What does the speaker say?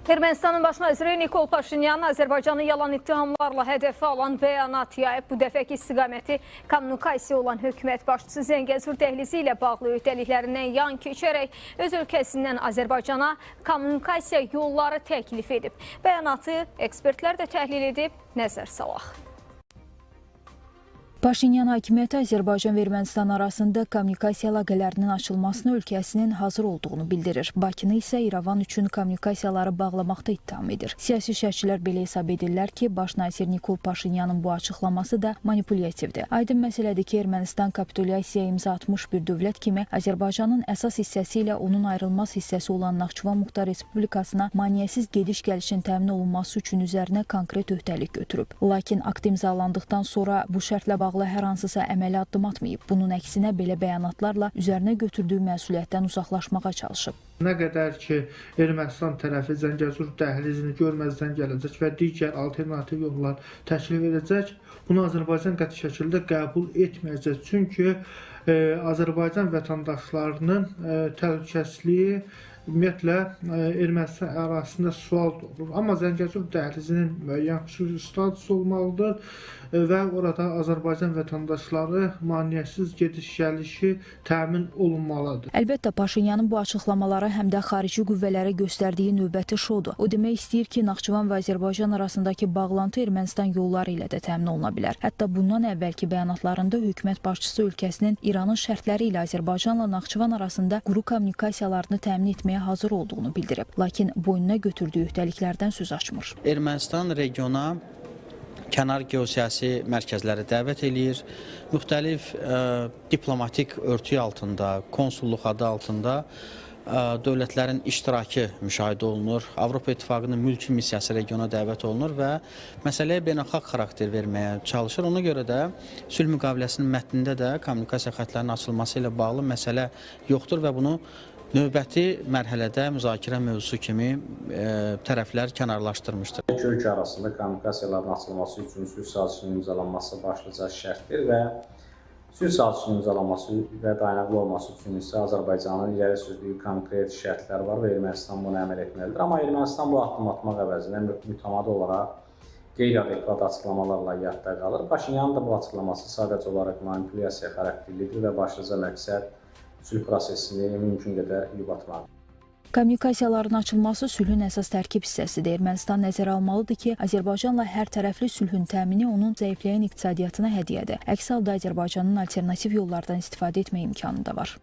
Ermənistanın baş naziri Nikol Paşinyan Azərbaycanı yalan ittihamlarla hədəfə alan bəyanat yayıb. Bu dəfəki istiqaməti kommunikasiya olan hökumət başçısı Zəngəzur dəhlizi ilə bağlı öhdəliklərindən yan keçərək öz ölkəsindən Azərbaycana kommunikasiya yolları təklif edib. Bəyanatı ekspertlər də təhlil edib, nəzər salaq. Paşinyan hakimiyyəti Azərbaycan və Ermənistan arasında kommunikasiya əlaqələrinin açılmasına ölkəsinin hazır olduğunu bildirir. Bakını isə İrəvan üçün kommunikasiyaları bağlamaqda ittiham edir. Siyasi şərhçilər belə hesab edirlər ki, baş nazir Nikol Paşinyanın bu açıqlaması da manipulyasivdir. Aydın məsələdir ki, Ermənistan kapitulyasiyaya imza atmış bir dövlət kimi Azərbaycanın əsas hissəsi ilə onun ayrılmaz hissəsi olan Naxçıvan Muxtar Respublikasına maneəsiz gediş-gəlişin təmin olunması üçün üzərinə konkret öhdəlik götürüb. Lakin akt imzalandıqdan sonra bu şərtlə bağlı hər hansısa əməli addım atmayıb. Bunun əksinə belə bəyanatlarla üzərinə götürdüyü məsuliyyətdən uzaqlaşmağa çalışıb. Nə qədər ki, Ermənistan tərəfi Zəngəzur dəhlizini görməzdən gələcək və digər alternativ yollar təklif edəcək, bunu Azərbaycan qəti şəkildə qəbul etməyəcək. Çünki Azərbaycan vətəndaşlarının təhlükəsizliyi ümumiyyətlə Ermənistan ərazisində sual doğurur. Amma Zəngəzur dəhlizinin müəyyən xüsusi statusu olmalıdır və orada Azərbaycan vətəndaşları maneəsiz gediş-gəlişi təmin olunmalıdır. Əlbəttə, Paşinyanın bu açıqlamaları həm də xarici qüvvələrə göstərdiyi növbəti şoudur. O demək istəyir ki, Naxçıvan və Azərbaycan arasındakı bağlantı Ermənistan yolları ilə də təmin oluna bilər. Hətta bundan əvvəlki bəyanatlarında hökumət başçısı ölkəsinin İranın şərtləri ilə Azərbaycanla Naxçıvan arasında quru kommunikasiyalarını təmin etməyə hazır olduğunu bildirib. Lakin boynuna götürdüyü öhdəliklərdən söz açmır. Ermənistan regiona kənar geosiyasi mərkəzləri dəvət eləyir. Müxtəlif diplomatik örtük altında, konsulluq adı altında dövlətlərin iştirakı müşahidə olunur. Avropa İttifaqının mülki missiyası regiona dəvət olunur və məsələyə beynəlxalq xarakter verməyə çalışır. Ona görə də sülh müqaviləsinin mətnində də kommunikasiya xətlərinin açılması ilə bağlı məsələ yoxdur və bunu növbəti mərhələdə müzakirə mövzusu kimi tərəflər kənarlaşdırmışdır. İki ölkə arasında kommunikasiyaların açılması üçün sülh sazişinin imzalanması başlıca şərtdir və sülh sazişinin imzalanması və dayanıqlı olması üçün isə Azərbaycanın irəli sürdüyü konkret şərtlər var və Ermənistan bunu əməl etməlidir. Amma Ermənistan bu addım atmaq əvəzinə mütəmadi olaraq qeyri-adekvat açıqlamalarla yadda qalır. Paşinyanın da bu açıqlaması sadəcə olaraq manipulyasiya xarakterlidir və başlıca məqsəd sülh prosesini mümkün qədər yubatmaq. Kommunikasiyaların açılması sülhün əsas tərkib hissəsidir. Ermənistan nəzərə almalıdır ki, Azərbaycanla hər tərəfli sülhün təmini onun zəifləyən iqtisadiyyatına hədiyyədir. Əks halda Azərbaycanın alternativ yollardan istifadə etmə imkanı da var.